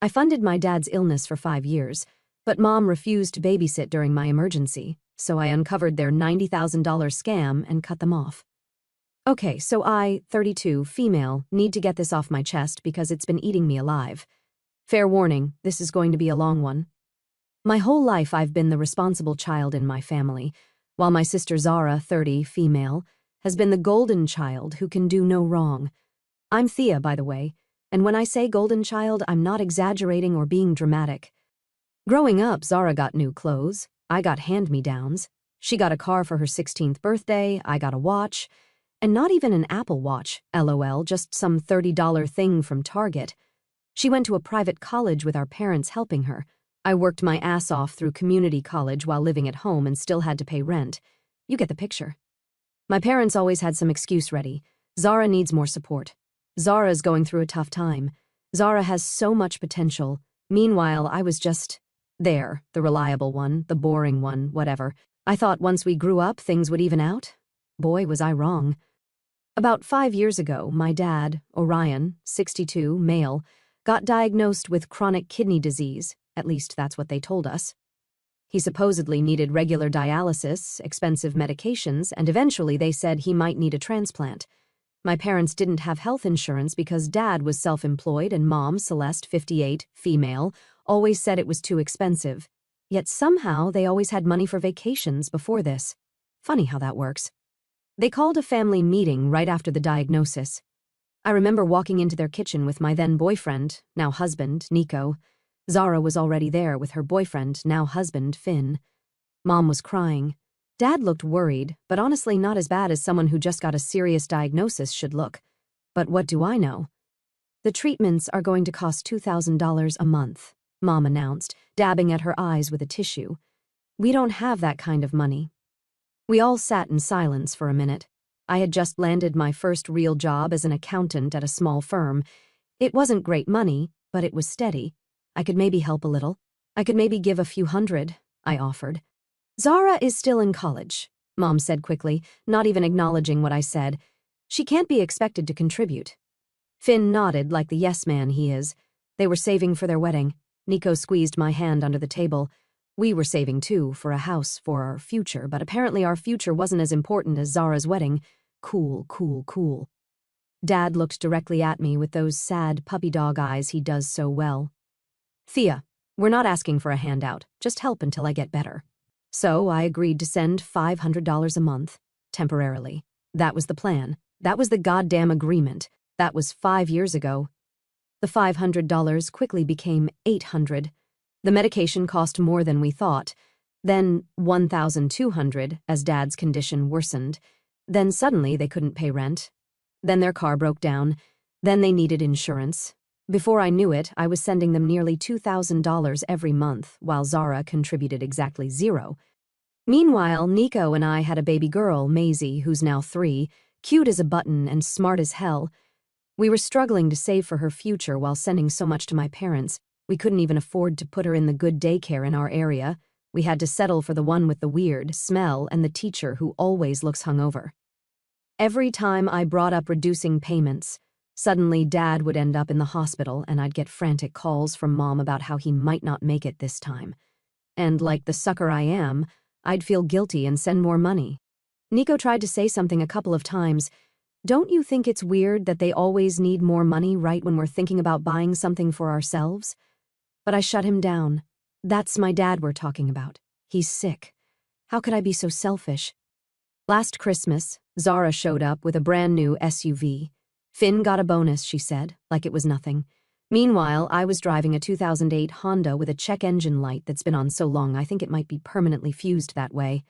I funded my dad's illness for 5 years, but Mom refused to babysit during my emergency, so I uncovered their $90,000 scam and cut them off. Okay, so I, 32, female, need to get this off my chest because it's been eating me alive. Fair warning, this is going to be a long one. My whole life I've been the responsible child in my family, while my sister Zara, 30, female, has been the golden child who can do no wrong. I'm Thea, by the way, and when I say golden child, I'm not exaggerating or being dramatic. Growing up, Zara got new clothes, I got hand-me-downs, she got a car for her 16th birthday, I got a watch, and not even an Apple Watch, LOL, just some $30 thing from Target. She went to a private college with our parents helping her. I worked my ass off through community college while living at home and still had to pay rent. You get the picture. My parents always had some excuse ready. Zara needs more support. Zara's going through a tough time. Zara has so much potential. Meanwhile, I was just there, the reliable one, the boring one, whatever. I thought once we grew up, things would even out. Boy, was I wrong. About 5 years ago, my dad, Orion, 62, male, got diagnosed with chronic kidney disease. At least that's what they told us. He supposedly needed regular dialysis, expensive medications, and eventually they said he might need a transplant. My parents didn't have health insurance because Dad was self-employed and Mom, Celeste, 58, female, always said it was too expensive. Yet somehow they always had money for vacations before this. Funny how that works. They called a family meeting right after the diagnosis. I remember walking into their kitchen with my then boyfriend, now husband, Nico. Zara was already there with her boyfriend, now husband, Finn. Mom was crying. Dad looked worried, but honestly not as bad as someone who just got a serious diagnosis should look. But what do I know? The treatments are going to cost $2,000 a month, Mom announced, dabbing at her eyes with a tissue. We don't have that kind of money. We all sat in silence for a minute. I had just landed my first real job as an accountant at a small firm. It wasn't great money, but it was steady. I could maybe help a little. I could maybe give a few hundred, I offered. Zara is still in college, Mom said quickly, not even acknowledging what I said. She can't be expected to contribute. Finn nodded like the yes man he is. They were saving for their wedding. Nico squeezed my hand under the table. We were saving too, for a house, for our future, but apparently our future wasn't as important as Zara's wedding. Cool, cool, cool. Dad looked directly at me with those sad puppy dog eyes he does so well. Thea, we're not asking for a handout, just help until I get better. So I agreed to send $500 a month, temporarily. That was the plan. That was the goddamn agreement. That was 5 years ago. The $500 quickly became $800. The medication cost more than we thought. Then $1,200 as Dad's condition worsened. Then suddenly they couldn't pay rent. Then their car broke down. Then they needed insurance. Before I knew it, I was sending them nearly $2,000 every month, while Zara contributed exactly $0. Meanwhile, Nico and I had a baby girl, Maisie, who's now 3, cute as a button and smart as hell. We were struggling to save for her future while sending so much to my parents. We couldn't even afford to put her in the good daycare in our area. We had to settle for the one with the weird smell and the teacher who always looks hungover. Every time I brought up reducing payments, suddenly Dad would end up in the hospital and I'd get frantic calls from Mom about how he might not make it this time. And like the sucker I am, I'd feel guilty and send more money. Nico tried to say something a couple of times. Don't you think it's weird that they always need more money right when we're thinking about buying something for ourselves? But I shut him down. That's my dad we're talking about. He's sick. How could I be so selfish? Last Christmas, Zara showed up with a brand new SUV. Finn got a bonus, she said, like it was nothing. Meanwhile, I was driving a 2008 Honda with a check engine light that's been on so long I think it might be permanently fused that way.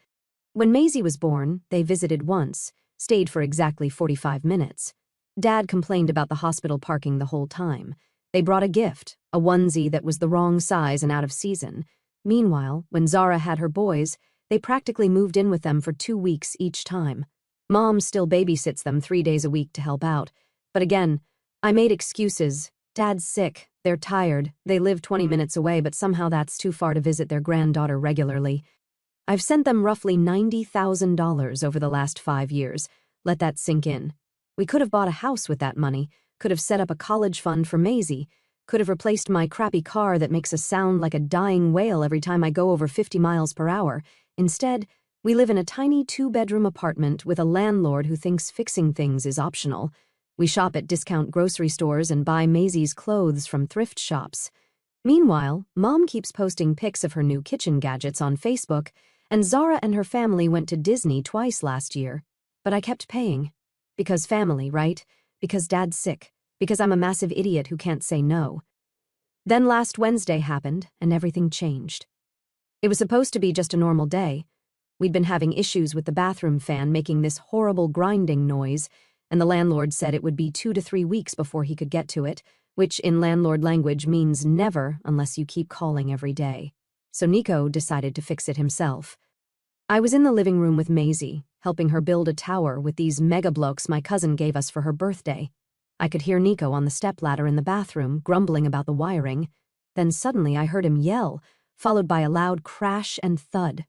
When Maisie was born, they visited once, stayed for exactly 45 minutes. Dad complained about the hospital parking the whole time. They brought a gift, a onesie that was the wrong size and out of season. Meanwhile, when Zara had her boys, they practically moved in with them for 2 weeks each time. Mom still babysits them 3 days a week to help out. But again, I made excuses. Dad's sick, they're tired, they live 20 minutes away, but somehow that's too far to visit their granddaughter regularly. I've sent them roughly $90,000 over the last 5 years. Let that sink in. We could have bought a house with that money, could have set up a college fund for Maisie. Could have replaced my crappy car that makes a sound like a dying whale every time I go over 50 miles per hour. Instead, we live in a tiny 2-bedroom apartment with a landlord who thinks fixing things is optional. We shop at discount grocery stores and buy Maisie's clothes from thrift shops. Meanwhile, Mom keeps posting pics of her new kitchen gadgets on Facebook, and Zara and her family went to Disney twice last year. But I kept paying. Because family, right? Because Dad's sick. Because I'm a massive idiot who can't say no. Then last Wednesday happened, and everything changed. It was supposed to be just a normal day. We'd been having issues with the bathroom fan making this horrible grinding noise, and the landlord said it would be 2 to 3 weeks before he could get to it, which in landlord language means never unless you keep calling every day. So Nico decided to fix it himself. I was in the living room with Maisie, helping her build a tower with these mega blocks my cousin gave us for her birthday. I could hear Nico on the stepladder in the bathroom, grumbling about the wiring. Then suddenly I heard him yell, followed by a loud crash and thud.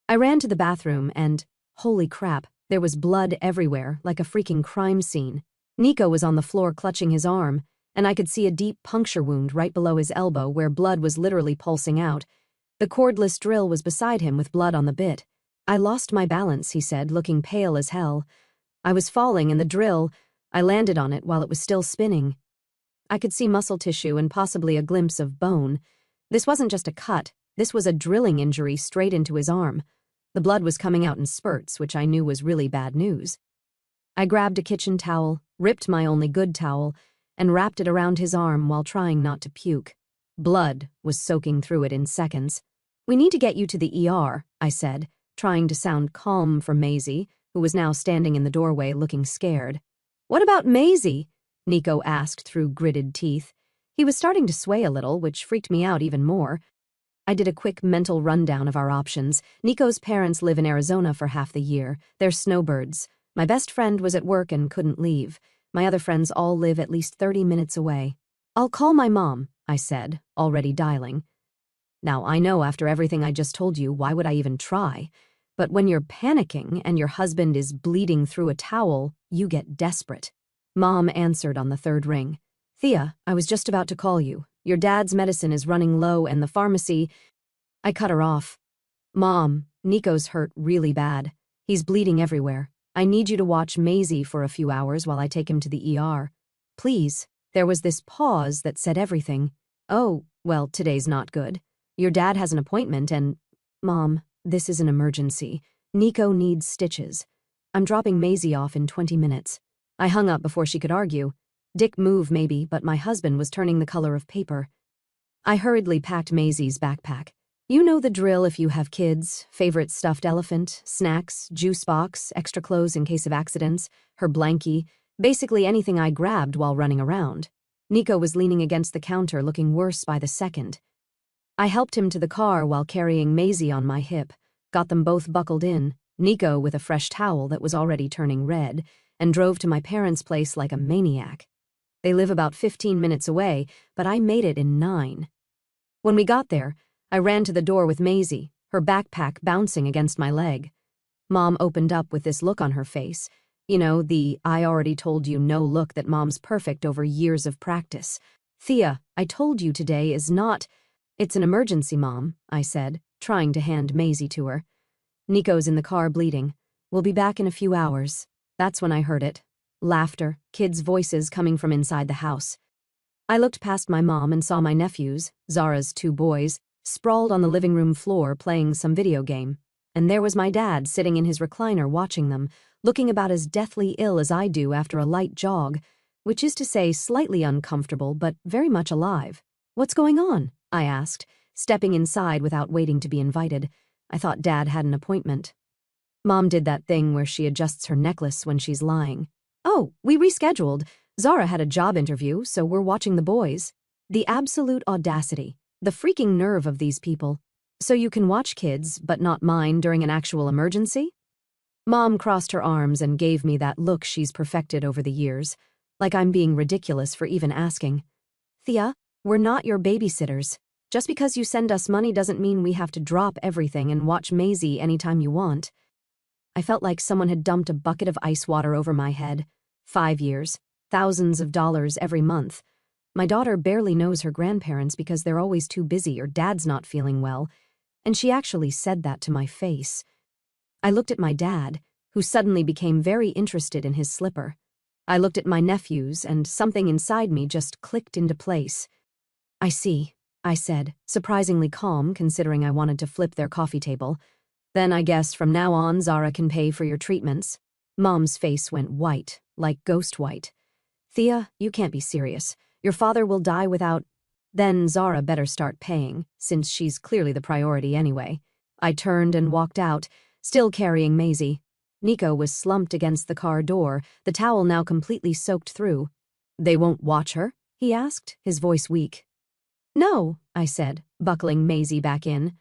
I ran to the bathroom and, holy crap, there was blood everywhere, like a freaking crime scene. Nico was on the floor clutching his arm, and I could see a deep puncture wound right below his elbow where blood was literally pulsing out. The cordless drill was beside him with blood on the bit. I lost my balance, he said, looking pale as hell. I was falling, and the drill, I landed on it while it was still spinning. I could see muscle tissue and possibly a glimpse of bone. This wasn't just a cut, this was a drilling injury straight into his arm. The blood was coming out in spurts, which I knew was really bad news. I grabbed a kitchen towel, ripped my only good towel, and wrapped it around his arm while trying not to puke. Blood was soaking through it in seconds. "We need to get you to the ER," I said, trying to sound calm for Maisie, who was now standing in the doorway looking scared. "What about Maisie?" Nico asked through gritted teeth. He was starting to sway a little, which freaked me out even more. I did a quick mental rundown of our options. Nico's parents live in Arizona for half the year. They're snowbirds. My best friend was at work and couldn't leave. My other friends all live at least 30 minutes away. "I'll call my mom," I said, already dialing. Now, I know after everything I just told you, why would I even try? But when you're panicking and your husband is bleeding through a towel, you get desperate. Mom answered on the third ring. "Thea, I was just about to call you. Your dad's medicine is running low and the pharmacy—" I cut her off. "Mom, Nico's hurt really bad. He's bleeding everywhere. I need you to watch Maisie for a few hours while I take him to the ER. Please." There was this pause that said everything. "Oh, well, today's not good. Your dad has an appointment and—" "Mom, this is an emergency. Nico needs stitches. I'm dropping Maisie off in 20 minutes. I hung up before she could argue. Dick move maybe, but my husband was turning the color of paper. I hurriedly packed Maisie's backpack. You know the drill if you have kids: favorite stuffed elephant, snacks, juice box, extra clothes in case of accidents, her blankie, basically anything I grabbed while running around. Nico was leaning against the counter looking worse by the second. I helped him to the car while carrying Maisie on my hip, got them both buckled in, Nico with a fresh towel that was already turning red, and drove to my parents' place like a maniac. They live about 15 minutes away, but I made it in 9. When we got there, I ran to the door with Maisie, her backpack bouncing against my leg. Mom opened up with this look on her face. You know, the "I already told you no" look that moms perfect over years of practice. "Thea, I told you today is not—" "It's an emergency, Mom," I said, trying to hand Maisie to her. "Nico's in the car bleeding. We'll be back in a few hours." That's when I heard it. Laughter, kids' voices coming from inside the house. I looked past my mom and saw my nephews, Zara's 2 boys, sprawled on the living room floor playing some video game. And there was my dad sitting in his recliner watching them, looking about as deathly ill as I do after a light jog, which is to say slightly uncomfortable but very much alive. "What's going on?" I asked, stepping inside without waiting to be invited. I thought Dad had an appointment. Mom did that thing where she adjusts her necklace when she's lying. "Oh, we rescheduled. Zara had a job interview, so we're watching the boys." The absolute audacity, the freaking nerve of these people. "So you can watch kids, but not mine during an actual emergency?" Mom crossed her arms and gave me that look she's perfected over the years, like I'm being ridiculous for even asking. "Thea, we're not your babysitters. Just because you send us money doesn't mean we have to drop everything and watch Maisie anytime you want." I felt like someone had dumped a bucket of ice water over my head. 5 years, thousands of dollars every month. My daughter barely knows her grandparents because they're always too busy or dad's not feeling well, and she actually said that to my face. I looked at my dad, who suddenly became very interested in his slipper. I looked at my nephews, and something inside me just clicked into place. I see, I said, surprisingly calm considering I wanted to flip their coffee table. Then I guess from now on Zara can pay for your treatments. Mom's face went white, like ghost white. Thea, you can't be serious. Your father will die without… Then Zara better start paying, since she's clearly the priority anyway. I turned and walked out, still carrying Maisie. Nico was slumped against the car door, the towel now completely soaked through. They won't watch her? He asked, his voice weak. No, I said, buckling Maisie back in.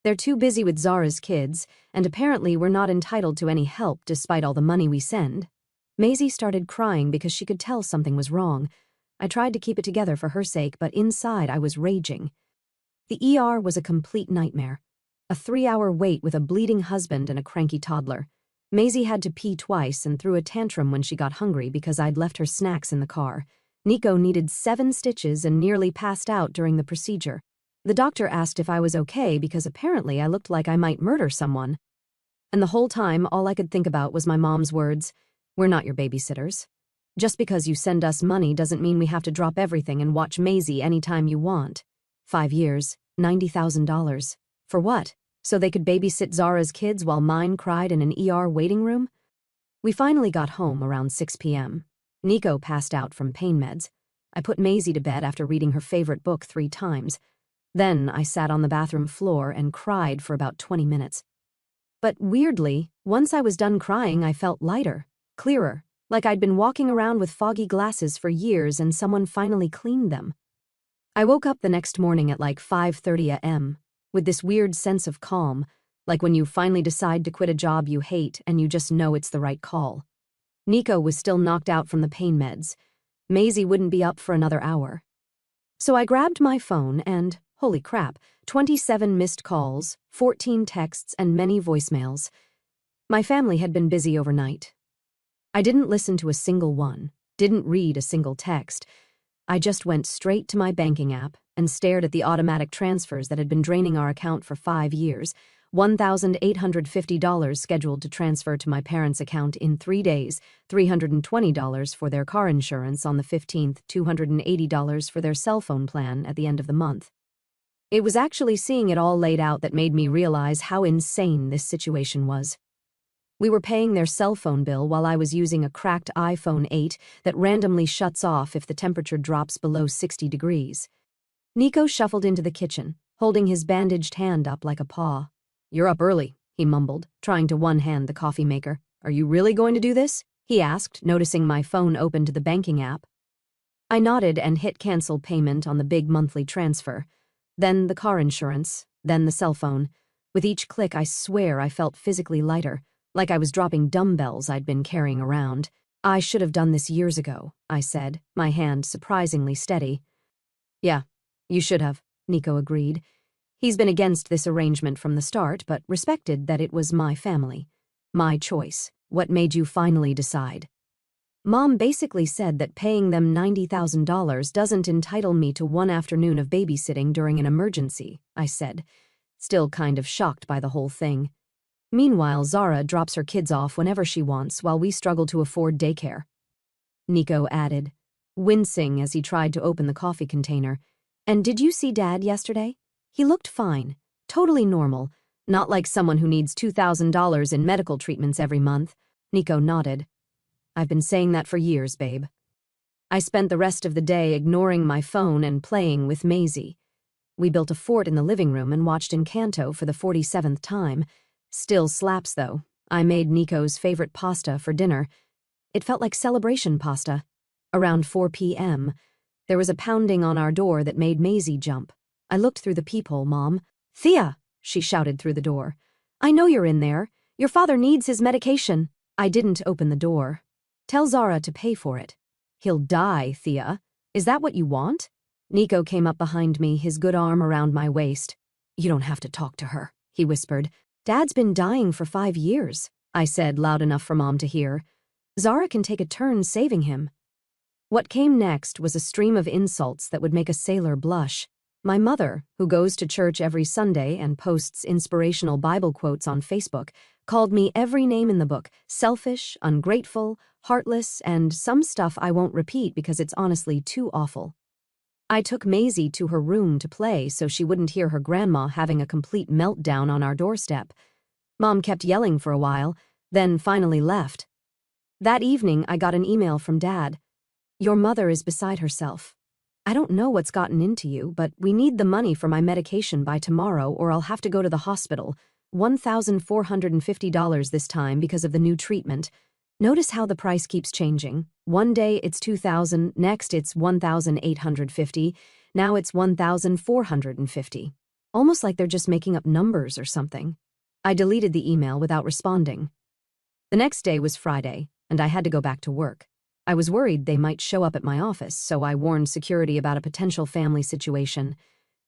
They're too busy with Zara's kids, and apparently we're not entitled to any help despite all the money we send. Maisie started crying because she could tell something was wrong. I tried to keep it together for her sake, but inside I was raging. The ER was a complete nightmare. A 3-hour wait with a bleeding husband and a cranky toddler. Maisie had to pee twice and threw a tantrum when she got hungry because I'd left her snacks in the car. Nico needed 7 stitches and nearly passed out during the procedure. The doctor asked if I was okay because apparently I looked like I might murder someone. And the whole time, all I could think about was my mom's words, "We're not your babysitters. Just because you send us money doesn't mean we have to drop everything and watch Maisie anytime you want." 5 years, $90,000. For what? So they could babysit Zara's kids while mine cried in an ER waiting room? We finally got home around 6 p.m. Nico passed out from pain meds. I put Maisie to bed after reading her favorite book 3 times. Then I sat on the bathroom floor and cried for about 20 minutes. But weirdly, once I was done crying, I felt lighter, clearer, like I'd been walking around with foggy glasses for years and someone finally cleaned them. I woke up the next morning at like 5:30 a.m. with this weird sense of calm, like when you finally decide to quit a job you hate and you just know it's the right call. Nico was still knocked out from the pain meds. Maisie wouldn't be up for another hour. So I grabbed my phone and, holy crap, 27 missed calls, 14 texts, and many voicemails. My family had been busy overnight. I didn't listen to a single one, didn't read a single text. I just went straight to my banking app and stared at the automatic transfers that had been draining our account for 5 years. $1,850 scheduled to transfer to my parents' account in 3 days, $320 for their car insurance on the 15th, $280 for their cell phone plan at the end of the month. It was actually seeing it all laid out that made me realize how insane this situation was. We were paying their cell phone bill while I was using a cracked iPhone 8 that randomly shuts off if the temperature drops below 60 degrees. Nico shuffled into the kitchen, holding his bandaged hand up like a paw. "You're up early," he mumbled, trying to one-hand the coffee maker. "Are you really going to do this?" he asked, noticing my phone open to the banking app. I nodded and hit cancel payment on the big monthly transfer. Then the car insurance, then the cell phone. With each click, I swear I felt physically lighter, like I was dropping dumbbells I'd been carrying around. "I should have done this years ago," I said, my hand surprisingly steady. "Yeah, you should have," Nico agreed. He's been against this arrangement from the start, but respected that it was my family. My choice. What made you finally decide? Mom basically said that paying them $90,000 doesn't entitle me to 1 afternoon of babysitting during an emergency, I said, still kind of shocked by the whole thing. Meanwhile, Zara drops her kids off whenever she wants while we struggle to afford daycare. Nico added, wincing as he tried to open the coffee container. "And did you see Dad yesterday? He looked fine, totally normal, not like someone who needs $2,000 in medical treatments every month." Nico nodded. "I've been saying that for years, babe." I spent the rest of the day ignoring my phone and playing with Maisie. We built a fort in the living room and watched Encanto for the 47th time. Still slaps, though. I made Nico's favorite pasta for dinner. It felt like celebration pasta. Around 4 p.m., there was a pounding on our door that made Maisie jump. I looked through the peephole, Mom. "Thea," she shouted through the door. "I know you're in there. Your father needs his medication." I didn't open the door. "Tell Zara to pay for it." "He'll die, Thea. Is that what you want?" Nico came up behind me, his good arm around my waist. "You don't have to talk to her," he whispered. "Dad's been dying for 5 years," I said loud enough for Mom to hear. "Zara can take a turn saving him." What came next was a stream of insults that would make a sailor blush. My mother, who goes to church every Sunday and posts inspirational Bible quotes on Facebook, called me every name in the book: selfish, ungrateful, heartless, and some stuff I won't repeat because it's honestly too awful. I took Maisie to her room to play so she wouldn't hear her grandma having a complete meltdown on our doorstep. Mom kept yelling for a while, then finally left. That evening, I got an email from Dad. "Your mother is beside herself. I don't know what's gotten into you, but we need the money for my medication by tomorrow or I'll have to go to the hospital. $1,450 this time because of the new treatment. Notice how the price keeps changing. One day it's $2,000, next it's $1,850, now it's $1,450. Almost like they're just making up numbers or something." I deleted the email without responding. The next day was Friday, and I had to go back to work. I was worried they might show up at my office, so I warned security about a potential family situation.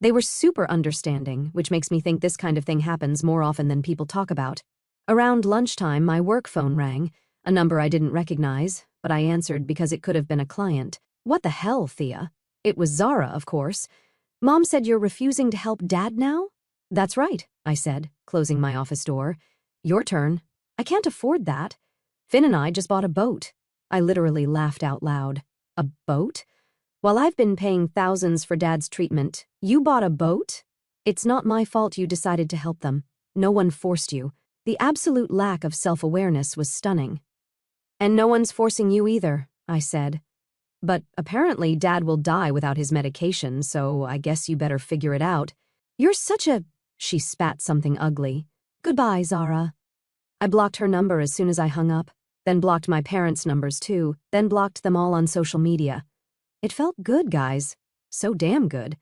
They were super understanding, which makes me think this kind of thing happens more often than people talk about. Around lunchtime, my work phone rang, a number I didn't recognize, but I answered because it could have been a client. "What the hell, Thea?" It was Zara, of course. "Mom said you're refusing to help Dad now?" "That's right," I said, closing my office door. "Your turn." "I can't afford that. Finn and I just bought a boat." I literally laughed out loud. "A boat? While I've been paying thousands for Dad's treatment, you bought a boat?" "It's not my fault you decided to help them. No one forced you." The absolute lack of self-awareness was stunning. "And no one's forcing you either," I said. "But apparently Dad will die without his medication, so I guess you better figure it out." "You're such a—" She spat something ugly. "Goodbye, Zara." I blocked her number as soon as I hung up, then blocked my parents' numbers too, then blocked them all on social media. It felt good, guys. So damn good.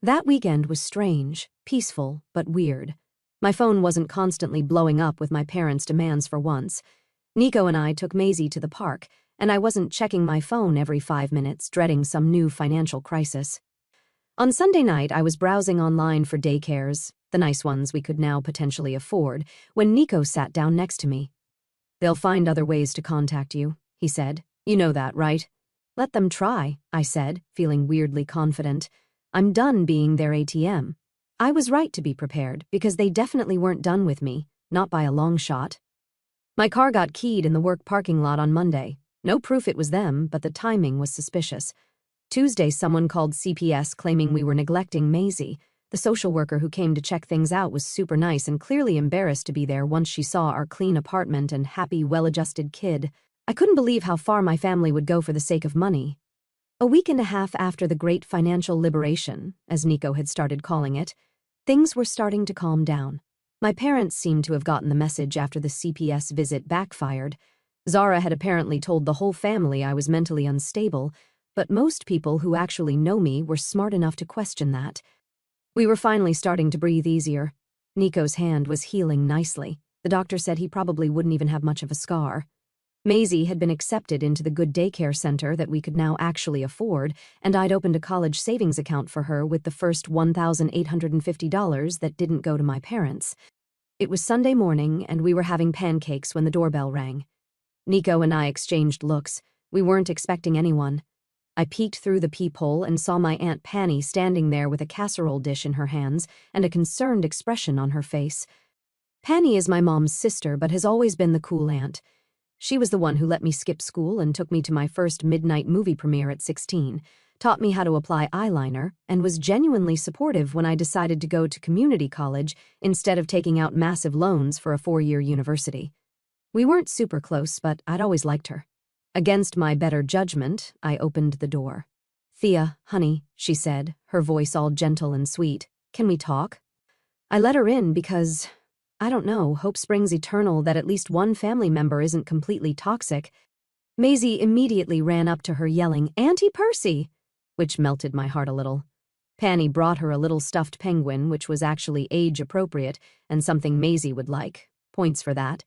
That weekend was strange, peaceful, but weird. My phone wasn't constantly blowing up with my parents' demands for once. Nico and I took Maisie to the park, and I wasn't checking my phone every 5 minutes, dreading some new financial crisis. On Sunday night, I was browsing online for daycares, the nice ones we could now potentially afford, when Nico sat down next to me. "They'll find other ways to contact you," he said. "You know that, right?" "Let them try," I said, feeling weirdly confident. I'm done being their ATM. I was right to be prepared, because they definitely weren't done with me, not by a long shot. My car got keyed in the work parking lot on Monday. No proof it was them, but the timing was suspicious. Tuesday, someone called CPS claiming we were neglecting Maisie. The social worker who came to check things out was super nice and clearly embarrassed to be there once she saw our clean apartment and happy, well-adjusted kid. I couldn't believe how far my family would go for the sake of money. A week and a half after the Great Financial Liberation, as Nico had started calling it, things were starting to calm down. My parents seemed to have gotten the message after the CPS visit backfired. Zara had apparently told the whole family I was mentally unstable, but most people who actually know me were smart enough to question that. We were finally starting to breathe easier. Nico's hand was healing nicely. The doctor said he probably wouldn't even have much of a scar. Maisie had been accepted into the good daycare center that we could now actually afford, and I'd opened a college savings account for her with the first $1,850 that didn't go to my parents. It was Sunday morning, and we were having pancakes when the doorbell rang. Nico and I exchanged looks. We weren't expecting anyone. I peeked through the peephole and saw my Aunt Panny standing there with a casserole dish in her hands and a concerned expression on her face. Panny is my mom's sister, but has always been the cool aunt. She was the one who let me skip school and took me to my first midnight movie premiere at 16, taught me how to apply eyeliner, and was genuinely supportive when I decided to go to community college instead of taking out massive loans for a 4-year university. We weren't super close, but I'd always liked her. Against my better judgment, I opened the door. "Thea, honey," she said, her voice all gentle and sweet. "Can we talk?" I let her in because, I don't know, hope springs eternal that at least one family member isn't completely toxic. Maisie immediately ran up to her yelling, "Auntie Percy!" which melted my heart a little. Panny brought her a little stuffed penguin, which was actually age-appropriate and something Maisie would like. Points for that.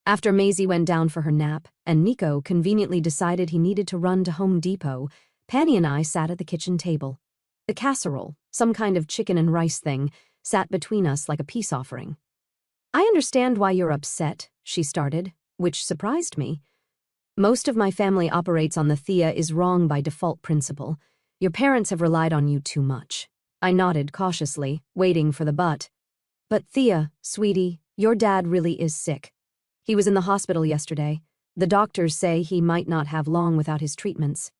After Maisie went down for her nap, and Nico conveniently decided he needed to run to Home Depot, Panny and I sat at the kitchen table. The casserole, some kind of chicken and rice thing, sat between us like a peace offering. "I understand why you're upset," she started, which surprised me. Most of my family operates on the Thea is wrong by default principle. Your parents have relied on you too much. I nodded cautiously, waiting for the but. But Thea, sweetie, your dad really is sick. He was in the hospital yesterday. The doctors say he might not have long without his treatments.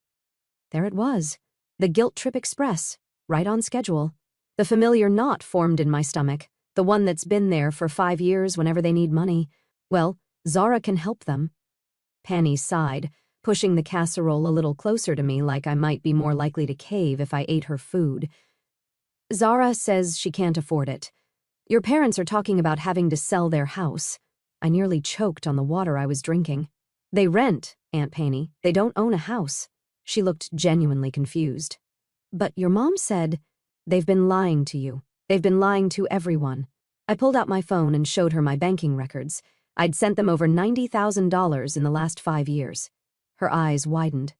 There it was. The Guilt Trip Express, right on schedule. The familiar knot formed in my stomach, the one that's been there for 5 years whenever they need money. Well, Zara can help them. Penny sighed, pushing the casserole a little closer to me like I might be more likely to cave if I ate her food. Zara says she can't afford it. Your parents are talking about having to sell their house. I nearly choked on the water I was drinking. They rent, Aunt Penny. They don't own a house. She looked genuinely confused. But your mom said, they've been lying to you. They've been lying to everyone. I pulled out my phone and showed her my banking records. I'd sent them over $90,000 in the last 5 years. Her eyes widened.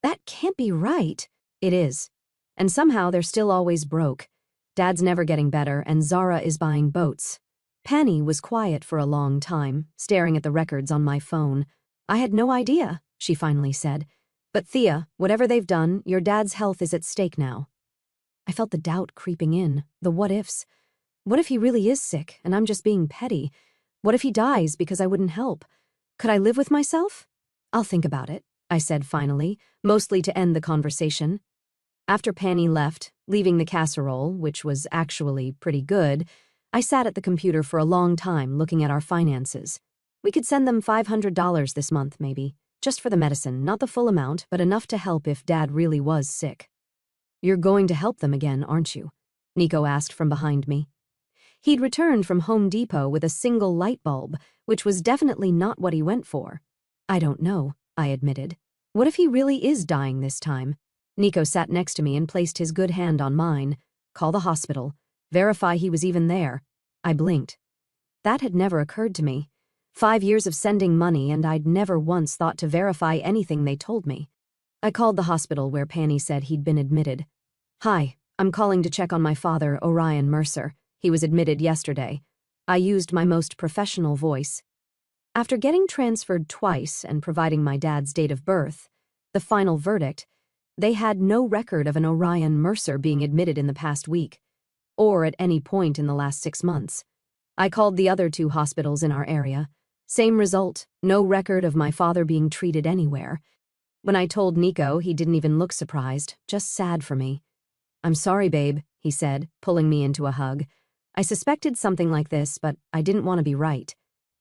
That can't be right. It is. And somehow they're still always broke. Dad's never getting better, and Zara is buying boats. Penny was quiet for a long time, staring at the records on my phone. I had no idea, she finally said. But Thea, whatever they've done, your dad's health is at stake now. I felt the doubt creeping in, the what-ifs. What if he really is sick, and I'm just being petty? What if he dies because I wouldn't help? Could I live with myself? I'll think about it, I said finally, mostly to end the conversation. After Penny left, leaving the casserole, which was actually pretty good, I sat at the computer for a long time looking at our finances. We could send them $500 this month, maybe. Just for the medicine, not the full amount, but enough to help if Dad really was sick. You're going to help them again, aren't you? Nico asked from behind me. He'd returned from Home Depot with a single light bulb, which was definitely not what he went for. I don't know, I admitted. What if he really is dying this time? Nico sat next to me and placed his good hand on mine. Call the hospital. Verify he was even there. I blinked. That had never occurred to me. 5 years of sending money, and I'd never once thought to verify anything they told me. I called the hospital where Penny said he'd been admitted. Hi, I'm calling to check on my father, Orion Mercer. He was admitted yesterday. I used my most professional voice. After getting transferred twice and providing my dad's date of birth, the final verdict, they had no record of an Orion Mercer being admitted in the past week, or at any point in the last 6 months. I called the other 2 hospitals in our area. Same result, no record of my father being treated anywhere. When I told Nico, he didn't even look surprised, just sad for me. I'm sorry, babe, he said, pulling me into a hug. I suspected something like this, but I didn't want to be right.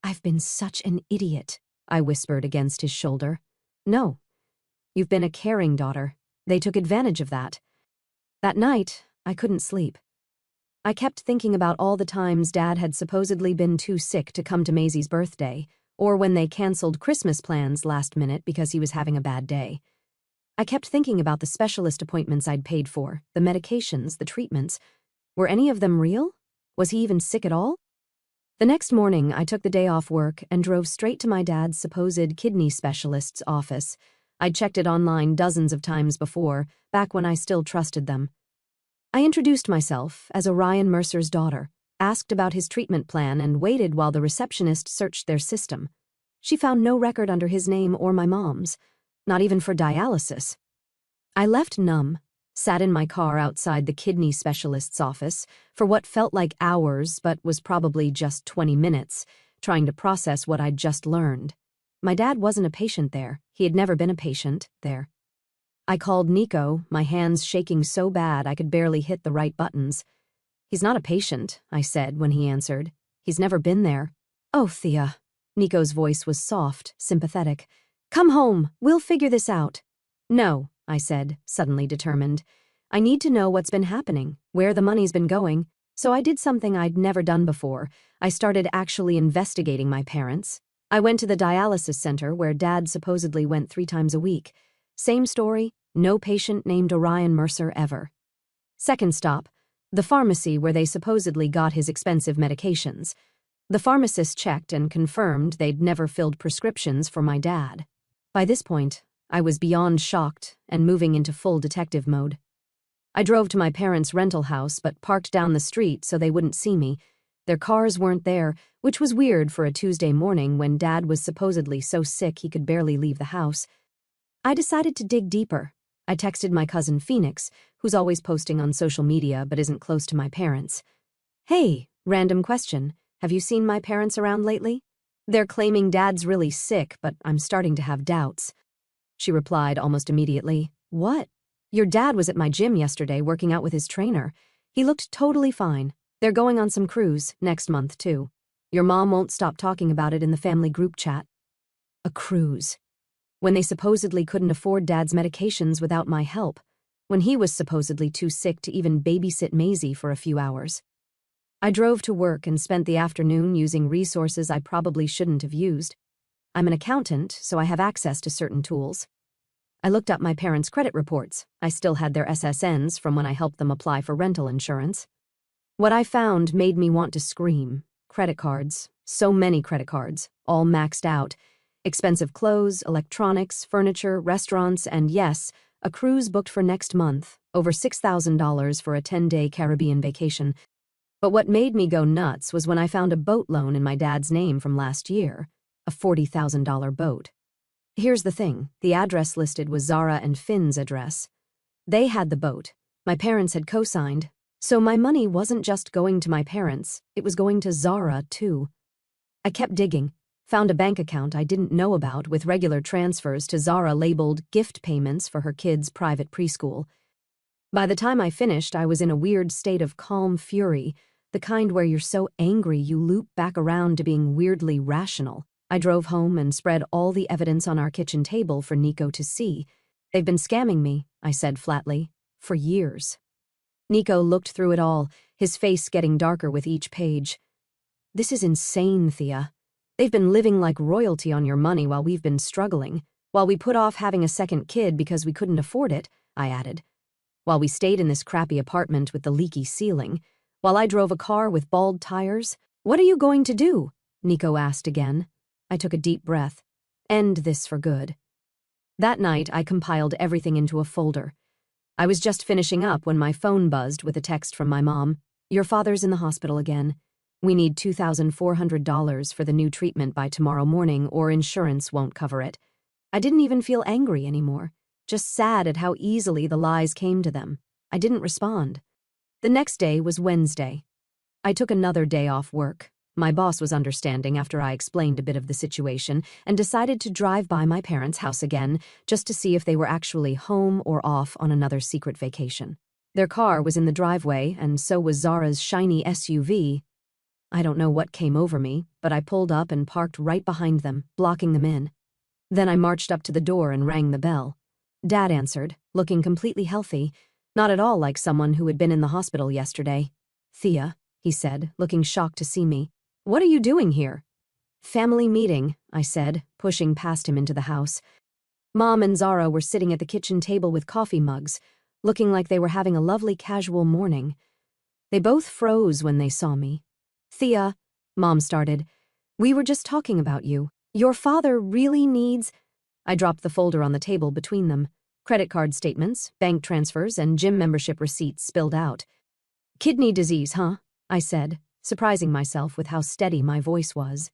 I've been such an idiot, I whispered against his shoulder. No. You've been a caring daughter. They took advantage of that. That night, I couldn't sleep. I kept thinking about all the times Dad had supposedly been too sick to come to Maisie's birthday, or when they canceled Christmas plans last minute because he was having a bad day. I kept thinking about the specialist appointments I'd paid for, the medications, the treatments. Were any of them real? Was he even sick at all? The next morning, I took the day off work and drove straight to my dad's supposed kidney specialist's office. I'd checked it online dozens of times before, back when I still trusted them. I introduced myself as Orion Mercer's daughter, asked about his treatment plan, and waited while the receptionist searched their system. She found no record under his name or my mom's, not even for dialysis. I left numb, sat in my car outside the kidney specialist's office for what felt like hours but was probably just 20 minutes, trying to process what I'd just learned. My dad wasn't a patient there. He had never been a patient there. I called Nico, my hands shaking so bad I could barely hit the right buttons. He's not a patient, I said when he answered. He's never been there. Oh, Thea. Nico's voice was soft, sympathetic. Come home. We'll figure this out. No, I said, suddenly determined. I need to know what's been happening, where the money's been going. So I did something I'd never done before. I started actually investigating my parents. I went to the dialysis center where Dad supposedly went 3 times a week. Same story, no patient named Orion Mercer ever. Second stop, the pharmacy where they supposedly got his expensive medications. The pharmacist checked and confirmed they'd never filled prescriptions for my dad. By this point, I was beyond shocked and moving into full detective mode. I drove to my parents' rental house but parked down the street so they wouldn't see me. Their cars weren't there, which was weird for a Tuesday morning when Dad was supposedly so sick he could barely leave the house. I decided to dig deeper. I texted my cousin Phoenix, who's always posting on social media but isn't close to my parents. Hey, random question. Have you seen my parents around lately? They're claiming Dad's really sick, but I'm starting to have doubts. She replied almost immediately, What? Your dad was at my gym yesterday working out with his trainer. He looked totally fine. They're going on some cruise next month, too. Your mom won't stop talking about it in the family group chat. A cruise. When they supposedly couldn't afford Dad's medications without my help. When he was supposedly too sick to even babysit Maisie for a few hours. I drove to work and spent the afternoon using resources I probably shouldn't have used. I'm an accountant, so I have access to certain tools. I looked up my parents' credit reports. I still had their SSNs from when I helped them apply for rental insurance. What I found made me want to scream. Credit cards. So many credit cards, all maxed out. Expensive clothes, electronics, furniture, restaurants, and yes, a cruise booked for next month, over $6,000 for a 10-day Caribbean vacation. But what made me go nuts was when I found a boat loan in my dad's name from last year, a $40,000 boat. Here's the thing, the address listed was Zara and Finn's address. They had the boat. My parents had co-signed. So my money wasn't just going to my parents, it was going to Zara, too. I kept digging, found a bank account I didn't know about with regular transfers to Zara labeled gift payments for her kids' private preschool. By the time I finished, I was in a weird state of calm fury, the kind where you're so angry you loop back around to being weirdly rational. I drove home and spread all the evidence on our kitchen table for Nico to see. They've been scamming me, I said flatly, for years. Nico looked through it all, his face getting darker with each page. This is insane, Thea. They've been living like royalty on your money while we've been struggling, while we put off having a second kid because we couldn't afford it, I added. While we stayed in this crappy apartment with the leaky ceiling, while I drove a car with bald tires. What are you going to do? Nico asked again. I took a deep breath. End this for good. That night, I compiled everything into a folder. I was just finishing up when my phone buzzed with a text from my mom. Your father's in the hospital again. We need $2,400 for the new treatment by tomorrow morning or insurance won't cover it. I didn't even feel angry anymore, just sad at how easily the lies came to them. I didn't respond. The next day was Wednesday. I took another day off work. My boss was understanding after I explained a bit of the situation and decided to drive by my parents' house again just to see if they were actually home or off on another secret vacation. Their car was in the driveway and so was Zara's shiny SUV. I don't know what came over me, but I pulled up and parked right behind them, blocking them in. Then I marched up to the door and rang the bell. Dad answered, looking completely healthy, not at all like someone who had been in the hospital yesterday. Thea, he said, looking shocked to see me. What are you doing here? Family meeting, I said, pushing past him into the house. Mom and Zara were sitting at the kitchen table with coffee mugs, looking like they were having a lovely casual morning. They both froze when they saw me. Thea, Mom started, we were just talking about you. Your father really needs... I dropped the folder on the table between them. Credit card statements, bank transfers, and gym membership receipts spilled out. Kidney disease, huh? I said, surprising myself with how steady my voice was.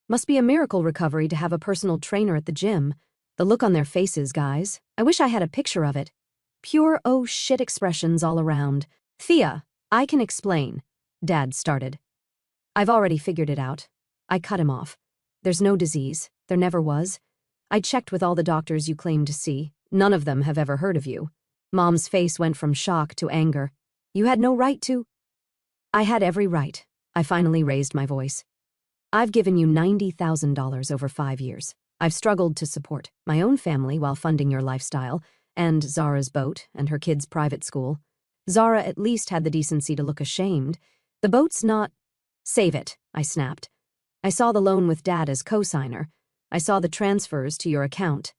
Must be a miracle recovery to have a personal trainer at the gym. The look on their faces, guys. I wish I had a picture of it. Pure oh shit expressions all around. Thea, I can explain. Dad started. I've already figured it out. I cut him off. There's no disease. There never was. I checked with all the doctors you claim to see. None of them have ever heard of you. Mom's face went from shock to anger. You had no right to... I had every right. I finally raised my voice. I've given you $90,000 over 5 years. I've struggled to support my own family while funding your lifestyle, and Zara's boat and her kids' private school. Zara at least had the decency to look ashamed. The boat's not... Save it, I snapped. I saw the loan with Dad as co-signer. I saw the transfers to your account.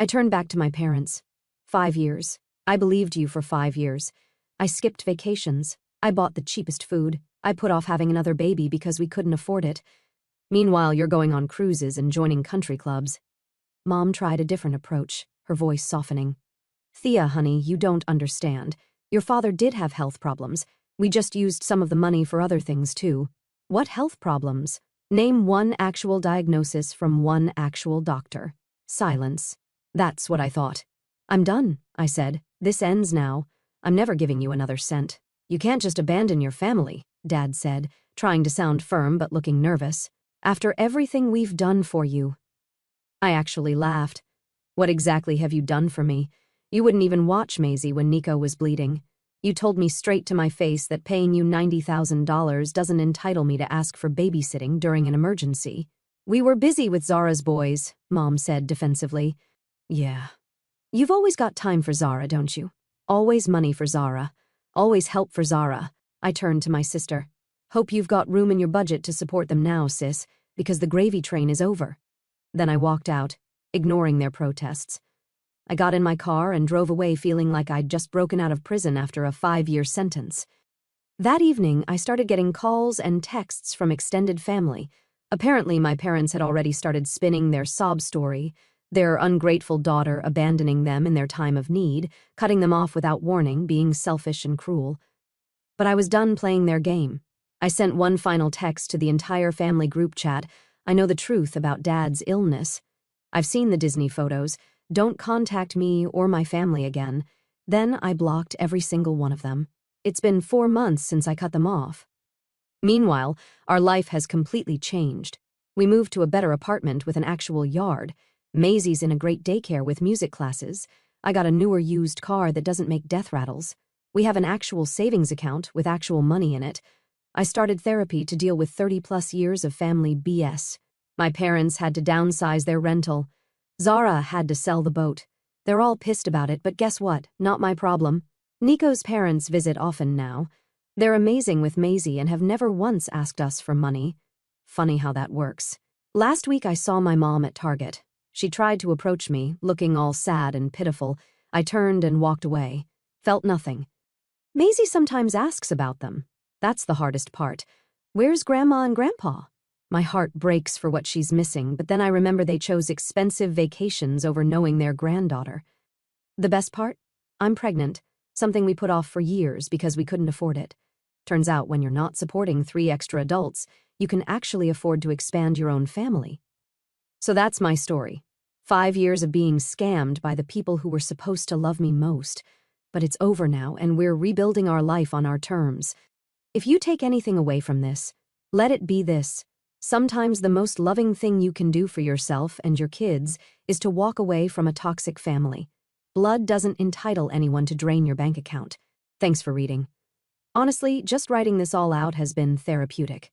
I turned back to my parents. 5 years. I believed you for 5 years. I skipped vacations. I bought the cheapest food. I put off having another baby because we couldn't afford it. Meanwhile, you're going on cruises and joining country clubs. Mom tried a different approach, her voice softening. Thea, honey, you don't understand. Your father did have health problems. We just used some of the money for other things, too. What health problems? Name one actual diagnosis from one actual doctor. Silence. That's what I thought. I'm done, I said. This ends now. I'm never giving you another cent. You can't just abandon your family, Dad said, trying to sound firm but looking nervous. After everything we've done for you. I actually laughed. What exactly have you done for me? You wouldn't even watch Maisie when Nico was bleeding. You told me straight to my face that paying you $90,000 doesn't entitle me to ask for babysitting during an emergency. We were busy with Zara's boys, Mom said defensively. Yeah. You've always got time for Zara, don't you? Always money for Zara. Always help for Zara. I turned to my sister. Hope you've got room in your budget to support them now, sis, because the gravy train is over. Then I walked out, ignoring their protests. I got in my car and drove away feeling like I'd just broken out of prison after a 5-year sentence. That evening, I started getting calls and texts from extended family. Apparently, my parents had already started spinning their sob story, their ungrateful daughter abandoning them in their time of need, cutting them off without warning, being selfish and cruel. But I was done playing their game. I sent one final text to the entire family group chat. I know the truth about Dad's illness. I've seen the Disney photos. Don't contact me or my family again. Then I blocked every single one of them. It's been 4 months since I cut them off. Meanwhile, our life has completely changed. We moved to a better apartment with an actual yard. Maisie's in a great daycare with music classes. I got a newer used car that doesn't make death rattles. We have an actual savings account with actual money in it. I started therapy to deal with 30-plus years of family BS. My parents had to downsize their rental. Zara had to sell the boat. They're all pissed about it, but guess what? Not my problem. Nico's parents visit often now. They're amazing with Maisie and have never once asked us for money. Funny how that works. Last week I saw my mom at Target. She tried to approach me, looking all sad and pitiful. I turned and walked away. Felt nothing. Maisie sometimes asks about them. That's the hardest part. Where's Grandma and Grandpa? My heart breaks for what she's missing, but then I remember they chose expensive vacations over knowing their granddaughter. The best part? I'm pregnant, something we put off for years because we couldn't afford it. Turns out when you're not supporting 3 extra adults, you can actually afford to expand your own family. So that's my story. 5 years of being scammed by the people who were supposed to love me most. But it's over now, and we're rebuilding our life on our terms. If you take anything away from this, let it be this. Sometimes the most loving thing you can do for yourself and your kids is to walk away from a toxic family. Blood doesn't entitle anyone to drain your bank account. Thanks for reading. Honestly, just writing this all out has been therapeutic.